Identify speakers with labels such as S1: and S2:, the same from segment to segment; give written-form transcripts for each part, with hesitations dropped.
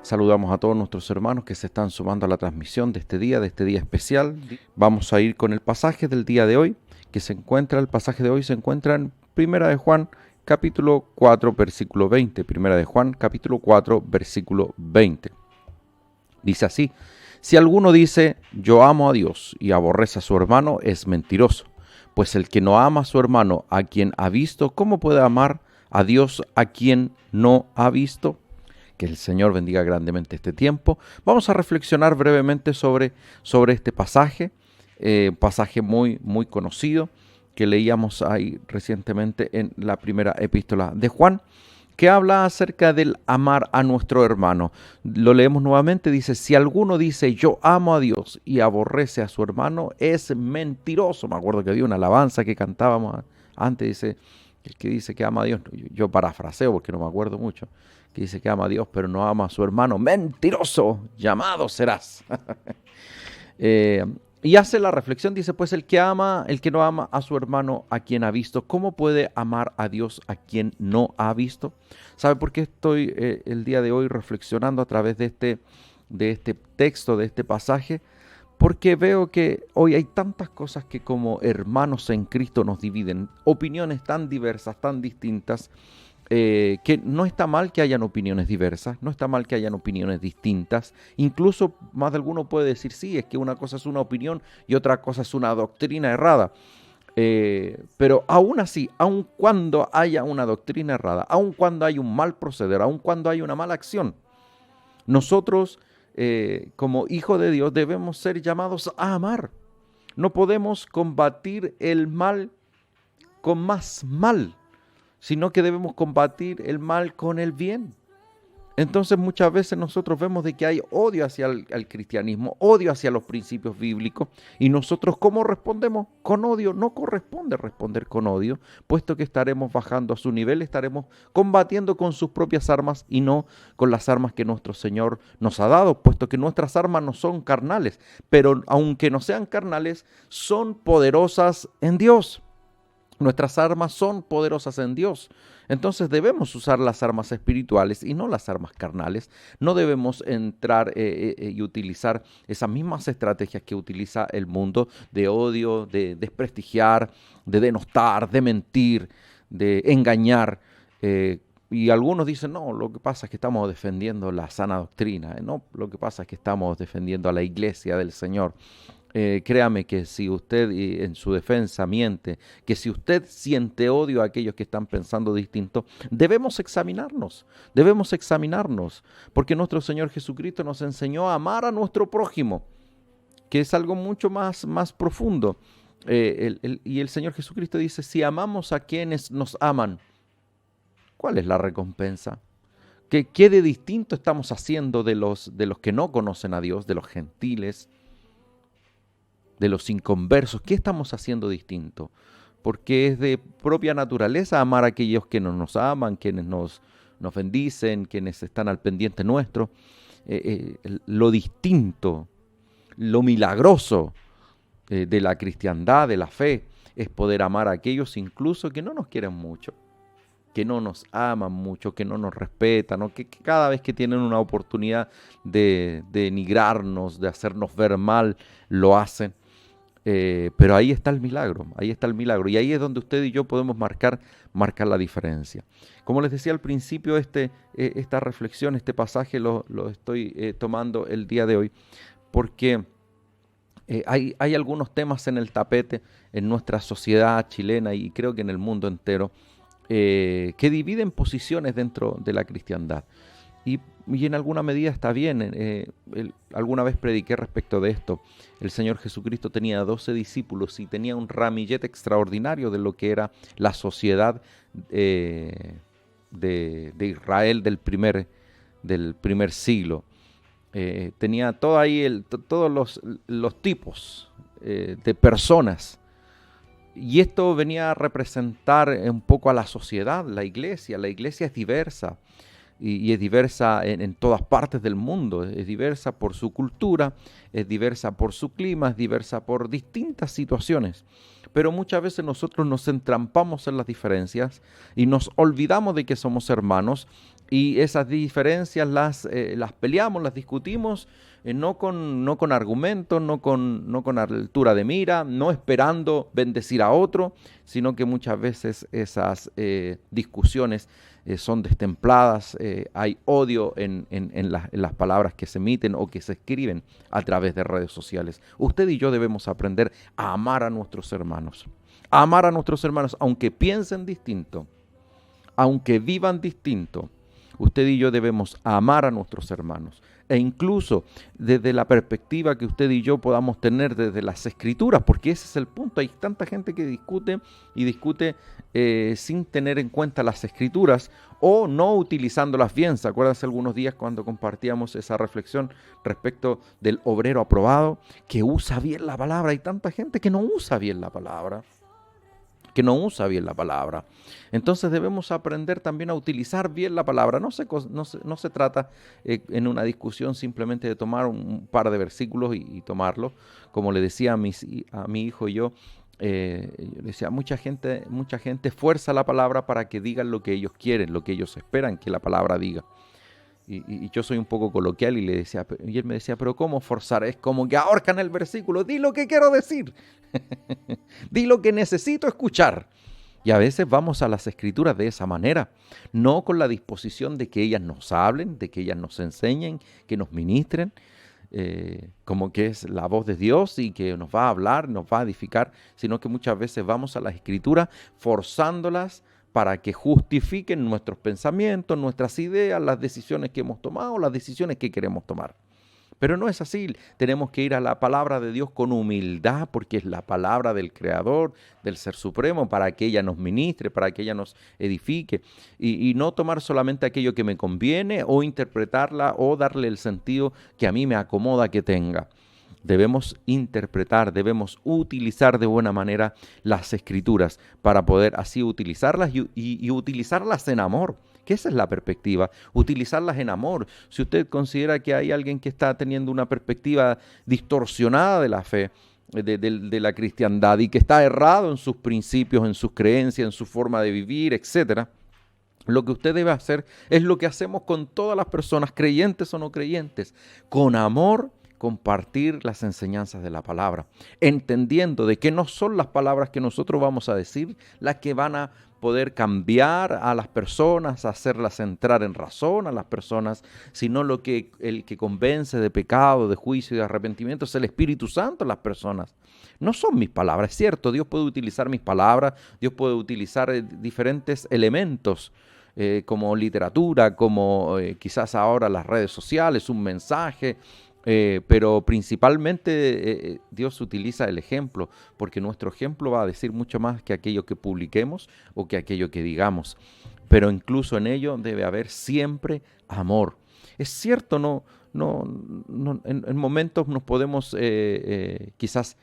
S1: Saludamos a todos nuestros hermanos que se están sumando a la transmisión de este día especial. Vamos a ir con el pasaje del día de hoy, el pasaje de hoy se encuentra en Primera de Juan, capítulo 4, versículo 20. Primera de Juan, capítulo 4, versículo 20. Dice así: si alguno dice, yo amo a Dios y aborrece a su hermano, es mentiroso. Pues el que no ama a su hermano a quien ha visto, ¿cómo puede amar a Dios a quien no ha visto? Que el Señor bendiga grandemente este tiempo. Vamos a reflexionar brevemente sobre este pasaje, pasaje muy conocido que leíamos ahí recientemente en la primera epístola de Juan, que habla acerca del amar a nuestro hermano. Lo leemos nuevamente, dice: si alguno dice yo amo a Dios y aborrece a su hermano, es mentiroso. Me acuerdo que había una alabanza que cantábamos antes, dice, el que dice que ama a Dios, yo parafraseo porque no me acuerdo mucho, que dice que ama a Dios pero no ama a su hermano, mentiroso, llamado serás. Eh, y hace la reflexión, dice, pues el que no ama a su hermano a quien ha visto, ¿cómo puede amar a Dios a quien no ha visto? ¿Sabe por qué estoy el día de hoy reflexionando a través de este texto, de este pasaje? Porque veo que hoy hay tantas cosas que como hermanos en Cristo nos dividen, opiniones tan diversas, tan distintas, que no está mal que hayan opiniones diversas, no está mal que hayan opiniones distintas. Incluso más de alguno puede decir, sí, es que una cosa es una opinión y otra cosa es una doctrina errada. Pero aún así, aun cuando haya una doctrina errada, aun cuando hay un mal proceder, aun cuando hay una mala acción, nosotros como hijos de Dios debemos ser llamados a amar. No podemos combatir el mal con más mal, sino que debemos combatir el mal con el bien. Entonces muchas veces nosotros vemos de que hay odio hacia el cristianismo, odio hacia los principios bíblicos, y nosotros ¿cómo respondemos? Con odio. No corresponde responder con odio, puesto que estaremos bajando a su nivel, estaremos combatiendo con sus propias armas y no con las armas que nuestro Señor nos ha dado, puesto que nuestras armas no son carnales, pero aunque no sean carnales, son poderosas en Dios. Nuestras armas son poderosas en Dios. Entonces debemos usar las armas espirituales y no las armas carnales. No debemos entrar y utilizar esas mismas estrategias que utiliza el mundo de odio, de desprestigiar, de denostar, de mentir, de engañar. Y algunos dicen, no, lo que pasa es que estamos defendiendo la sana doctrina. No, lo que pasa es que estamos defendiendo a la iglesia del Señor. Créame que si usted en su defensa miente, que si usted siente odio a aquellos que están pensando distinto, debemos examinarnos, porque nuestro Señor Jesucristo nos enseñó a amar a nuestro prójimo, que es algo mucho más profundo. Y el Señor Jesucristo dice, si amamos a quienes nos aman, ¿cuál es la recompensa? ¿Qué de distinto estamos haciendo de los que no conocen a Dios, de los gentiles, de los inconversos? ¿Qué estamos haciendo distinto? Porque es de propia naturaleza amar a aquellos que no nos aman, quienes nos bendicen, quienes están al pendiente nuestro. Lo distinto, lo milagroso de la cristiandad, de la fe, es poder amar a aquellos incluso que no nos quieren mucho, que no nos aman mucho, que no nos respetan, ¿no? Que cada vez que tienen una oportunidad de denigrarnos, de hacernos ver mal, lo hacen. Pero ahí está el milagro, y ahí es donde usted y yo podemos marcar la diferencia. Como les decía al principio, esta reflexión, este pasaje lo estoy tomando el día de hoy, porque hay algunos temas en el tapete en nuestra sociedad chilena y creo que en el mundo entero, que dividen posiciones dentro de la cristiandad. Y en alguna medida está bien. Alguna vez prediqué respecto de esto. El Señor Jesucristo tenía 12 discípulos y tenía un ramillete extraordinario de lo que era la sociedad de Israel del primer siglo. Tenía todo ahí, todos los tipos de personas. Y esto venía a representar un poco a la sociedad, la iglesia. La iglesia es diversa. Y es diversa en todas partes del mundo, es diversa por su cultura, es diversa por su clima, es diversa por distintas situaciones. Pero muchas veces nosotros nos entrampamos en las diferencias y nos olvidamos de que somos hermanos Y esas diferencias las peleamos, las discutimos, no con argumentos, no con altura de mira, no esperando bendecir a otro, sino que muchas veces esas discusiones son destempladas, hay odio en las palabras que se emiten o que se escriben a través de redes sociales. Usted y yo debemos aprender a amar a nuestros hermanos. A amar a nuestros hermanos, aunque piensen distinto, aunque vivan distinto. Usted y yo debemos amar a nuestros hermanos. E incluso desde la perspectiva que usted y yo podamos tener desde las escrituras, porque ese es el punto. Hay tanta gente que discute y discute sin tener en cuenta las escrituras o no utilizándolas bien. ¿Se acuerdan hace algunos días cuando compartíamos esa reflexión respecto del obrero aprobado que usa bien la palabra? Hay tanta gente que no usa bien la palabra. Entonces debemos aprender también a utilizar bien la palabra. No se trata en una discusión simplemente de tomar un par de versículos y tomarlos. Como le decía a mi hijo y yo le decía, mucha gente fuerza la palabra para que digan lo que ellos quieren, lo que ellos esperan que la palabra diga. Y yo soy un poco coloquial y él me decía, pero ¿cómo forzar? Es como que ahorcan el versículo, di lo que quiero decir, di lo que necesito escuchar. Y a veces vamos a las escrituras de esa manera, no con la disposición de que ellas nos hablen, de que ellas nos enseñen, que nos ministren, como que es la voz de Dios y que nos va a hablar, nos va a edificar, sino que muchas veces vamos a las escrituras forzándolas para que justifiquen nuestros pensamientos, nuestras ideas, las decisiones que hemos tomado, las decisiones que queremos tomar. Pero no es así, tenemos que ir a la palabra de Dios con humildad, porque es la palabra del Creador, del Ser Supremo, para que ella nos ministre, para que ella nos edifique, y no tomar solamente aquello que me conviene, o interpretarla, o darle el sentido que a mí me acomoda que tenga. Debemos interpretar, debemos utilizar de buena manera las escrituras para poder así utilizarlas y utilizarlas en amor, que esa es la perspectiva, utilizarlas en amor. Si usted considera que hay alguien que está teniendo una perspectiva distorsionada de la fe, de la cristiandad, y que está errado en sus principios, en sus creencias, en su forma de vivir, etcétera, lo que usted debe hacer es lo que hacemos con todas las personas, creyentes o no creyentes, con amor, compartir las enseñanzas de la palabra, entendiendo de que no son las palabras que nosotros vamos a decir las que van a poder cambiar a las personas, hacerlas entrar en razón a las personas, sino el que convence de pecado, de juicio y de arrepentimiento es el Espíritu Santo en las personas. No son mis palabras, es cierto, Dios puede utilizar mis palabras, Dios puede utilizar diferentes elementos, como literatura, como quizás ahora las redes sociales, un mensaje, pero principalmente Dios utiliza el ejemplo, porque nuestro ejemplo va a decir mucho más que aquello que publiquemos o que aquello que digamos. Pero incluso en ello debe haber siempre amor. Es cierto, en momentos nos podemos quizás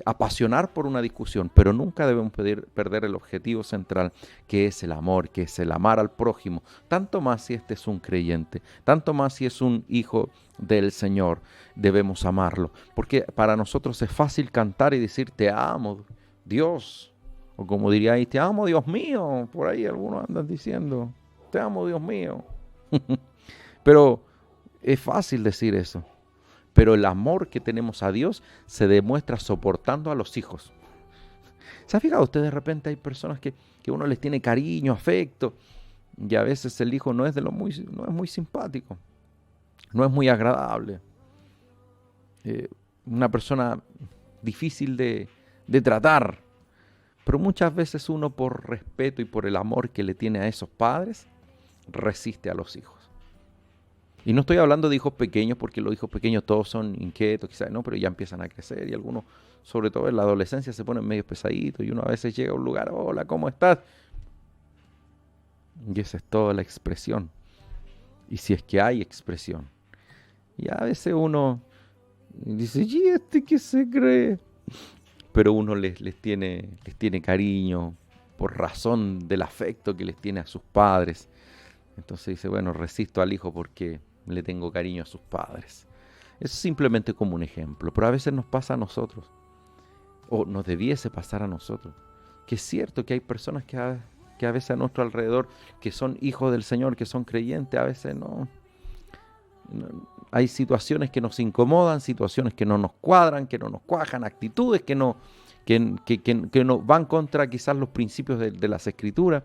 S1: apasionar por una discusión, pero nunca debemos perder el objetivo central, que es el amor, que es el amar al prójimo, tanto más si este es un creyente, tanto más si es un hijo del Señor, debemos amarlo, porque para nosotros es fácil cantar y decir te amo, Dios, o como diría ahí, te amo, Dios mío, por ahí algunos andan diciendo, te amo, Dios mío, pero es fácil decir eso. Pero el amor que tenemos a Dios se demuestra soportando a los hijos. ¿Se ha fijado usted? De repente hay personas que uno les tiene cariño, afecto, y a veces el hijo no es muy simpático, no es muy agradable. Una persona difícil de tratar. Pero muchas veces uno, por respeto y por el amor que le tiene a esos padres, resiste a los hijos. Y no estoy hablando de hijos pequeños, porque los hijos pequeños todos son inquietos, quizás, no, pero ya empiezan a crecer y algunos, sobre todo en la adolescencia, se ponen medio pesaditos y uno a veces llega a un lugar, hola, ¿cómo estás? Y esa es toda la expresión. Y si es que hay expresión. Y a veces uno dice, ¿y este qué se cree? Pero uno les tiene cariño por razón del afecto que les tiene a sus padres. Entonces dice, bueno, resisto al hijo porque le tengo cariño a sus padres. Eso es simplemente como un ejemplo, pero a veces nos pasa a nosotros, o nos debiese pasar a nosotros, que es cierto que hay personas que que a veces a nuestro alrededor, que son hijos del Señor, que son creyentes, a veces no, hay situaciones que nos incomodan, situaciones que no nos cuadran, que no nos cuajan, actitudes que no van contra quizás los principios de las Escrituras,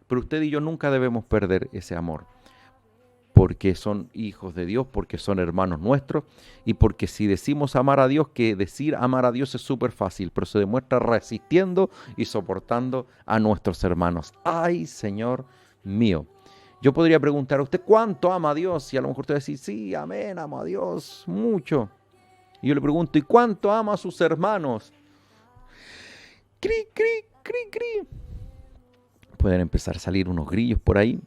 S1: pero usted y yo nunca debemos perder ese amor, porque son hijos de Dios, porque son hermanos nuestros, y porque si decimos amar a Dios, que decir amar a Dios es súper fácil, pero se demuestra resistiendo y soportando a nuestros hermanos. ¡Ay, Señor mío! Yo podría preguntar a usted, ¿cuánto ama a Dios? Y a lo mejor usted va a decir, sí, amén, amo a Dios, mucho. Y yo le pregunto, ¿y cuánto ama a sus hermanos? Cri, cri, cri, cri. Pueden empezar a salir unos grillos por ahí.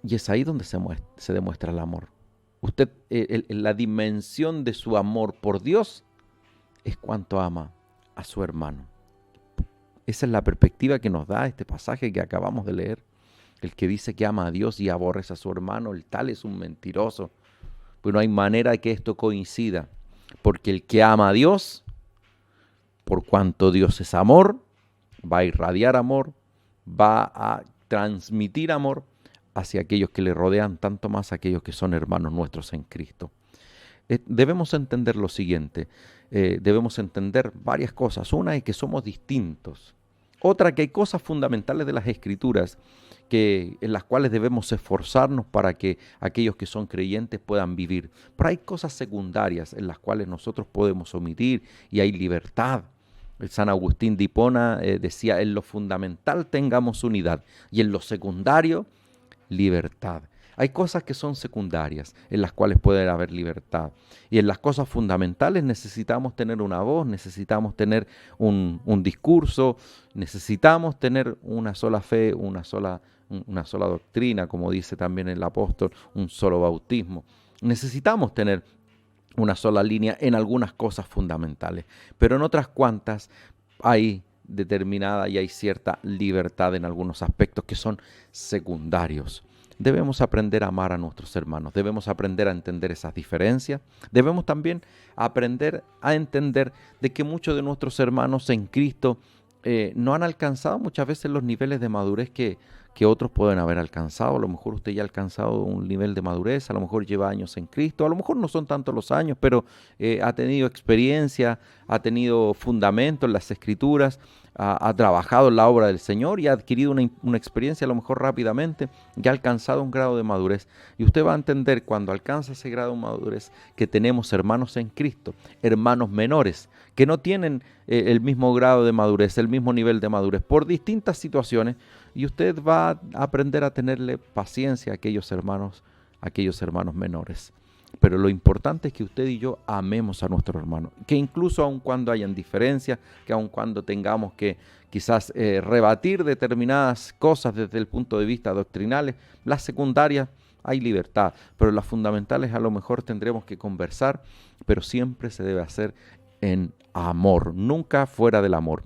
S1: Y es ahí donde se demuestra el amor. Usted, la dimensión de su amor por Dios es cuánto ama a su hermano. Esa es la perspectiva que nos da este pasaje que acabamos de leer. El que dice que ama a Dios y aborrece a su hermano, el tal es un mentiroso. Pues no hay manera de que esto coincida. Porque el que ama a Dios, por cuanto Dios es amor, va a irradiar amor, va a transmitir amor hacia aquellos que le rodean, tanto más aquellos que son hermanos nuestros en Cristo. Debemos entender lo siguiente, debemos entender varias cosas. Una es que somos distintos. Otra, que hay cosas fundamentales de las Escrituras en las cuales debemos esforzarnos para que aquellos que son creyentes puedan vivir. Pero hay cosas secundarias en las cuales nosotros podemos omitir y hay libertad. El San Agustín de Hipona decía, en lo fundamental tengamos unidad y en lo secundario, libertad. Hay cosas que son secundarias, en las cuales puede haber libertad. Y en las cosas fundamentales necesitamos tener una voz, necesitamos tener un discurso, necesitamos tener una sola fe, una sola doctrina, como dice también el apóstol, un solo bautismo. Necesitamos tener una sola línea en algunas cosas fundamentales, pero en otras cuantas hay determinada y hay cierta libertad en algunos aspectos que son secundarios. Debemos aprender a amar a nuestros hermanos, debemos aprender a entender esas diferencias, debemos también aprender a entender de que muchos de nuestros hermanos en Cristo no han alcanzado muchas veces los niveles de madurez que otros pueden haber alcanzado. A lo mejor usted ya ha alcanzado un nivel de madurez, a lo mejor lleva años en Cristo, a lo mejor no son tantos los años, pero ha tenido experiencia, ha tenido fundamento en las Escrituras, ha trabajado en la obra del Señor y ha adquirido una experiencia a lo mejor rápidamente y ha alcanzado un grado de madurez. Y usted va a entender cuando alcanza ese grado de madurez que tenemos hermanos en Cristo, hermanos menores, que no tienen el mismo grado de madurez, el mismo nivel de madurez, por distintas situaciones, y usted va a aprender a tenerle paciencia a aquellos hermanos menores. Pero lo importante es que usted y yo amemos a nuestro hermano, que incluso aun cuando hayan diferencias, que aun cuando tengamos que quizás rebatir determinadas cosas desde el punto de vista doctrinales, las secundarias hay libertad, pero las fundamentales a lo mejor tendremos que conversar, pero siempre se debe hacer en amor, nunca fuera del amor,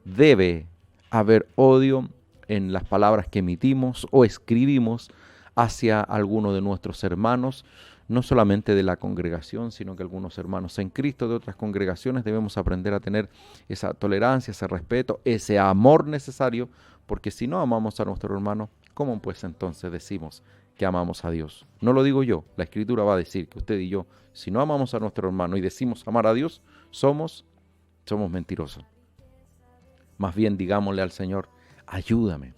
S1: debe haber odio en las palabras que emitimos o escribimos hacia alguno de nuestros hermanos, no solamente de la congregación, sino que algunos hermanos en Cristo de otras congregaciones. Debemos aprender a tener esa tolerancia, ese respeto, ese amor necesario, porque si no amamos a nuestro hermano, ¿cómo pues entonces decimos que amamos a Dios? No lo digo yo, la Escritura va a decir que usted y yo, si no amamos a nuestro hermano y decimos amar a Dios, somos mentirosos. Más bien digámosle al Señor, ayúdame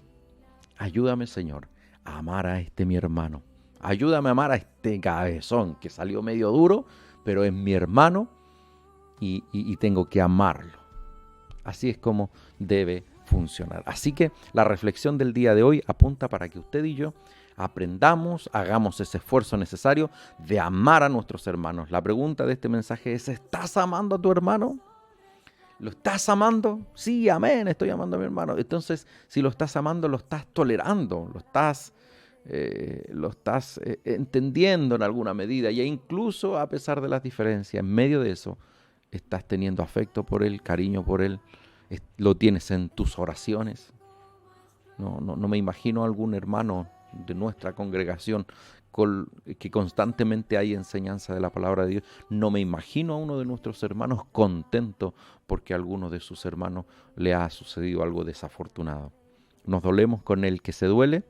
S1: Señor, a amar a este mi hermano. Ayúdame a amar a este cabezón que salió medio duro, pero es mi hermano y tengo que amarlo. Así es como debe funcionar. Así que la reflexión del día de hoy apunta para que usted y yo aprendamos, hagamos ese esfuerzo necesario de amar a nuestros hermanos. La pregunta de este mensaje es, ¿estás amando a tu hermano? ¿Lo estás amando? Sí, amén, estoy amando a mi hermano. Entonces, si lo estás amando, lo estás tolerando, lo estás entendiendo en alguna medida, y incluso a pesar de las diferencias, en medio de eso, estás teniendo afecto por él, cariño por él, lo tienes en tus oraciones. No me imagino algún hermano de nuestra congregación que constantemente hay enseñanza de la palabra de Dios. No me imagino a uno de nuestros hermanos contento porque a alguno de sus hermanos le ha sucedido algo desafortunado. Nos dolemos con el que se duele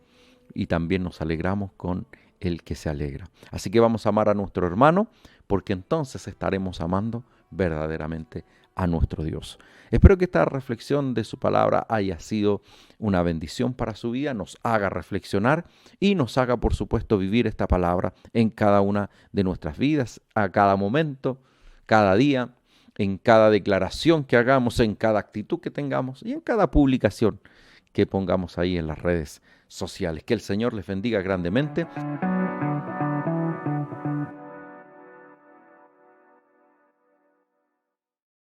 S1: y también nos alegramos con el que se alegra. Así que vamos a amar a nuestro hermano, porque entonces estaremos amando verdaderamente a nuestro Dios. Espero que esta reflexión de su palabra haya sido una bendición para su vida, nos haga reflexionar y nos haga, por supuesto, vivir esta palabra en cada una de nuestras vidas, a cada momento, cada día, en cada declaración que hagamos, en cada actitud que tengamos y en cada publicación que pongamos ahí en las redes sociales. Que el Señor les bendiga grandemente.